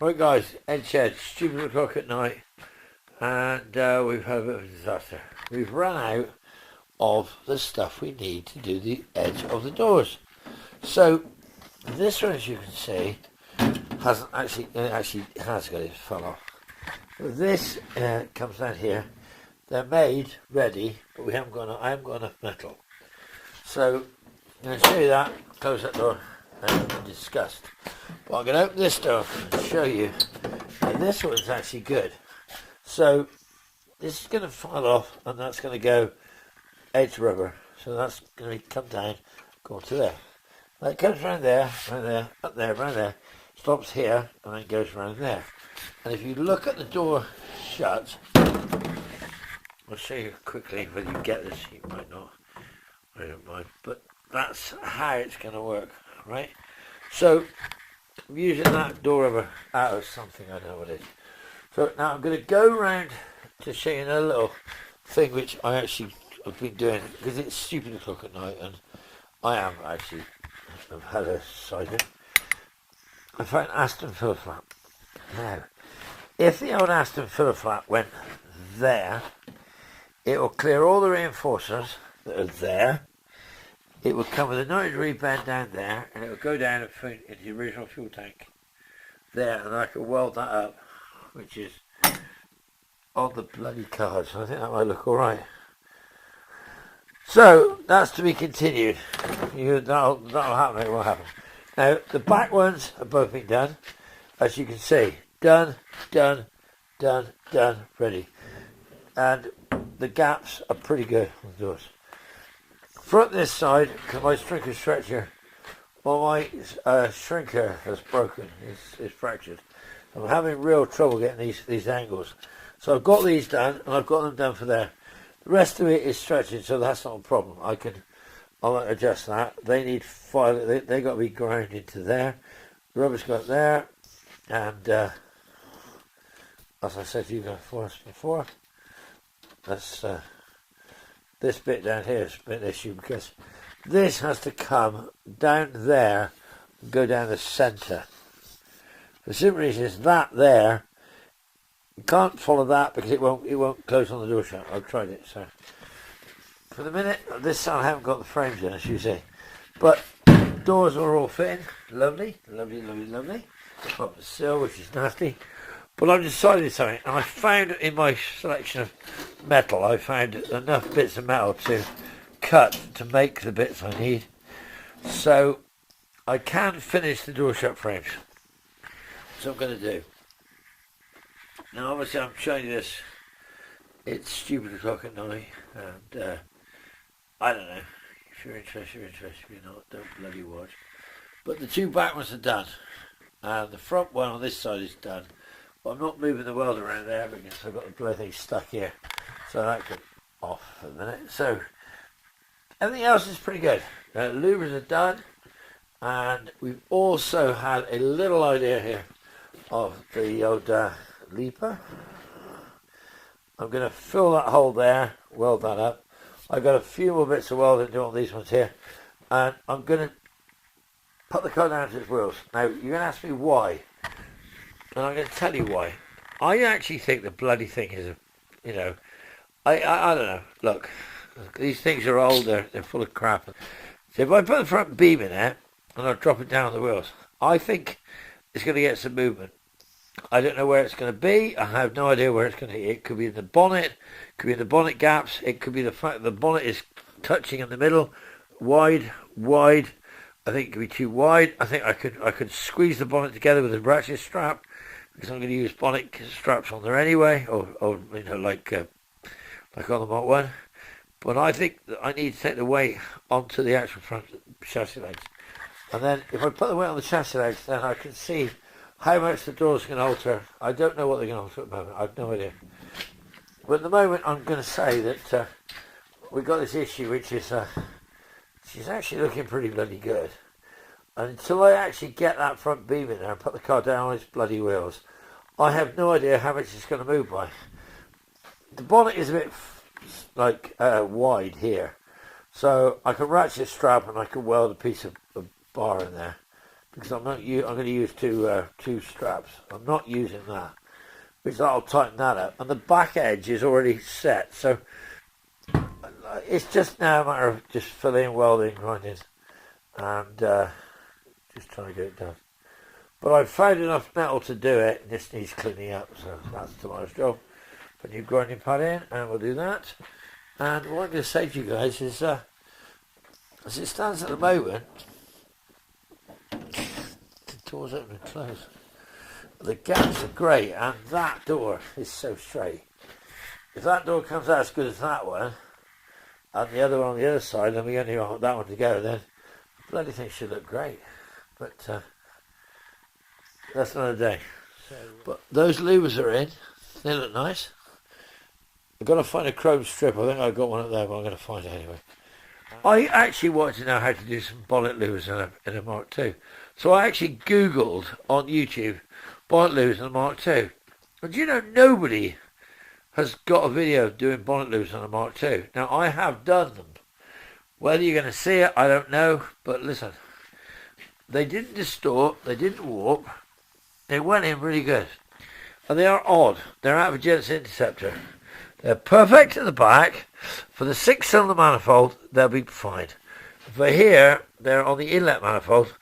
Right guys, Ed Shed, stupid o'clock at night, and we've had a bit of a disaster. We've run out of the stuff we need to do the edge of the doors. So this one, as you can see, hasn't actually, it actually has got it fell off. But this comes down here. They're made ready, but I haven't got enough metal. So I'm going to show you that, close that door, and disgust. But I'm going to open this door and show you. And this one's actually good. So this is going to fall off, and that's going to go edge rubber. So that's going to come down, go to there. Now it comes around there, up there, around there, stops here, and then goes around there. And if you look at the door shut, I'll show you quickly whether you get this. You might not. I don't mind. But that's how it's going to work, right? So I'm using that door rubber out of something, I don't know what it is. So now I'm going to go around to show you another little thing which I've been doing, because it's stupid o'clock at night, and I am actually, I've had a cider. I found Aston filler flap. Now, if the old Aston filler flap went there, it will clear all the reinforcers that are there. It will come with a 90-degree bend down there, and it will go down into the original fuel tank there, and I can weld that up, which is on the bloody card, so I think that might look alright. So that's to be continued. That'll happen. It will happen. Now the back ones have both been done, as you can see. Done, ready. And the gaps are pretty good on the doors. Front this side, because my shrinker stretcher, well, my shrinker has broken. It's fractured. I'm having real trouble getting these angles. So I've got these done, and I've got them done for there. The rest of it is stretching, so that's not a problem. I'll adjust that. They need file. They got to be ground into there. The rubber's got there, and as I said to you guys before, that's this bit down here is a bit of an issue, because this has to come down there and go down the centre. The simple reason is that there, you can't follow that because it won't close on the door shut. I've tried it, so for the minute this side I haven't got the frames in, as you see, but doors are all fitting. Lovely. Up the sill, which is nasty. But I've decided something, and I found in my selection of metal, I found enough bits of metal to cut to make the bits I need. So I can finish the door shut frames. So I'm going to do. Now obviously I'm showing you this. It's stupid o'clock at night, and I don't know. If you're interested, you're interested. If you're not, don't bloody watch. But the two back ones are done, and the front one on this side is done. But I'm not moving the weld around there because I've got the bloody thing stuck here. So that could off for a minute. So everything else is pretty good. Louvers are done, and we've also had a little idea here of the old leaper. I'm going to fill that hole there, weld that up. I've got a few more bits of welding to do on these ones here, and I'm going to put the car down to its wheels. Now you're going to ask me why. And I'm going to tell you why. I actually think the bloody thing is, I don't know. Look, these things are old. They're full of crap. So if I put the front beam in there and I drop it down on the wheels, I think it's going to get some movement. I don't know where it's going to be. I have no idea where it's going to be. It could be in the bonnet. It could be in the bonnet gaps. It could be the fact that the bonnet is touching in the middle, wide. I think it could be too wide. I think I could squeeze the bonnet together with a ratchet strap, because I'm going to use bonnet straps on there anyway, or like on the Mach 1. But I think that I need to take the weight onto the actual front chassis legs. And then if I put the weight on the chassis legs, then I can see how much the doors can alter. I don't know what they're going to alter at the moment. I have no idea. But at the moment, I'm going to say that we've got this issue, which is she's actually looking pretty bloody good. And until I actually get that front beam in there and put the car down on its bloody wheels, I have no idea how much it's going to move by. The bonnet is a bit wide here, so I can ratchet strap and I can weld a piece of bar in there because I'm going to use two straps. I'm not using that because that'll tighten that up, and the back edge is already set. So it's just now a matter of just filling, welding, grinding, and just trying to get it done. But I've found enough metal to do it, and this needs cleaning up, so that's tomorrow's job. Put a new grinding pad in, and we'll do that. And what I'm going to say to you guys is, as it stands at the moment, the doors open and close. The gaps are great, and that door is so straight. If that door comes out as good as that one, and the other one on the other side, and we only want that one to go, then the bloody thing should look great. But that's another day. But those louvers are in. They look nice. I've got to find a chrome strip. I think I've got one up there, but I'm going to find it anyway. I actually wanted to know how to do some bonnet louvers in a Mark II. So I actually Googled on YouTube bonnet louvers in a Mark II. And you know, nobody has got a video of doing bonnet louvers on a Mark II. Now, I have done them. Whether you're going to see it, I don't know. But listen, they didn't distort. They didn't warp. They went in really good. And they are odd. They're out of a Genesis Interceptor. They're perfect at the back. For the 6-cylinder manifold, they'll be fine. For here, they're on the inlet manifold,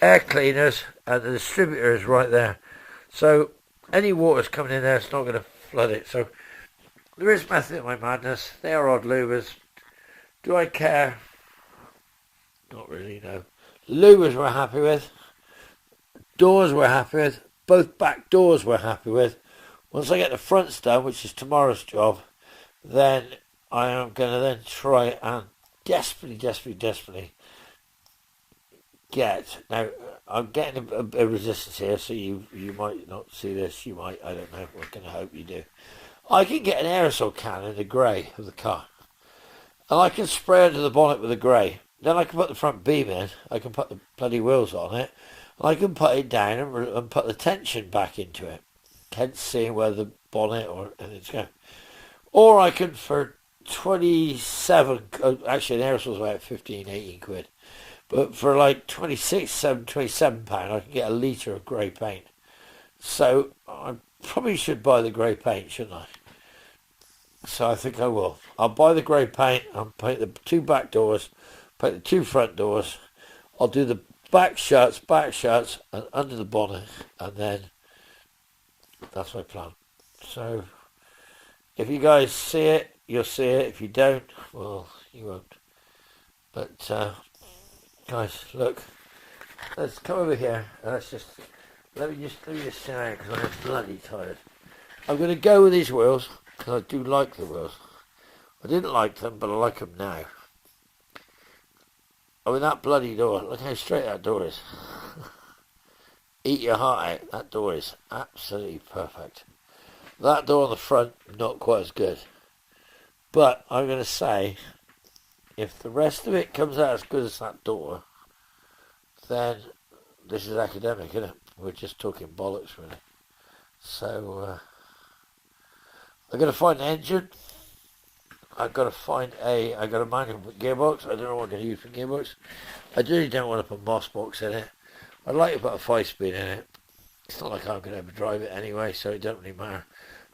air cleaners, and the distributor is right there. So any water's coming in there, it's not going to flood it. So there is method in my madness. They are odd louvers. Do I care? Not really, no. Louvers we're happy with. Doors we're happy with. Both back doors we're happy with. Once I get the fronts done, which is tomorrow's job, then I am going to then try and desperately get. Now, I'm getting a resistance here, so you might not see this. You might, I don't know. We're going to hope you do. I can get an aerosol can in the grey of the car. And I can spray under the bonnet with the grey. Then I can put the front beam in. I can put the bloody wheels on it. And I can put it down and put the tension back into it. Hence seeing where the bonnet or anything's going. Or I can, for 27, actually an aerosol's about 15, 18 quid. But for like 27 pound, I can get a litre of grey paint. So I probably should buy the grey paint, shouldn't I? So I think I will. I'll buy the grey paint. I'll paint the 2 back doors, paint the 2 front doors. I'll do the back shuts, and under the bonnet, and then that's my plan. So if you guys see it, you'll see it. If you don't, well, you won't. But guys, look, let's come over here. Let me just sit down because I'm bloody tired. I'm going to go with these wheels because I do like the wheels. I didn't like them, but I like them now. I mean, that bloody door, look how straight that door is. Eat your heart out, that door is absolutely perfect. That door on the front, not quite as good. But I'm going to say, if the rest of it comes out as good as that door, then this is academic, isn't it? We're just talking bollocks, really. So, I've got to find an engine. I've got a manual gearbox. I don't know what I'm going to use for gearbox. I really don't want to put a Moss box in it. I'd like to put a 5-speed in it. It's not like I'm going to ever drive it anyway, so it don't really matter.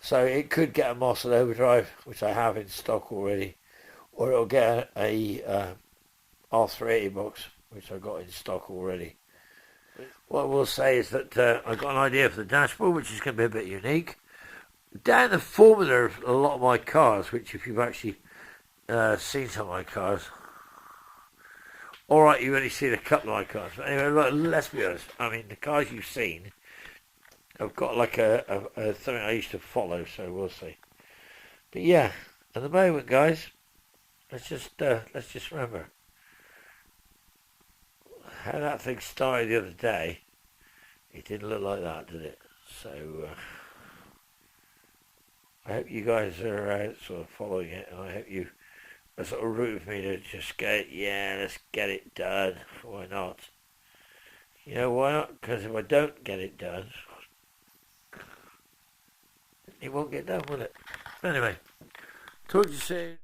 So it could get a Moss and overdrive, which I have in stock already, or it'll get a R380 box, which I've got in stock already. What I will say is that I've got an idea for the dashboard, which is going to be a bit unique. Down the formula of a lot of my cars, which if you've actually seen some of my cars, alright, you've only seen a couple of my cars. But anyway, let's be honest. I mean, the cars you've seen, I've got like a something I used to follow, so we'll see. But yeah, at the moment, guys, let's just remember how that thing started the other day. It didn't look like that, did it? So I hope you guys are sort of following it, and I hope you are sort of rooting for me to just let's get it done. Why not? You know why not? Because if I don't get it done, it won't get done, will it? Anyway, talk to you soon.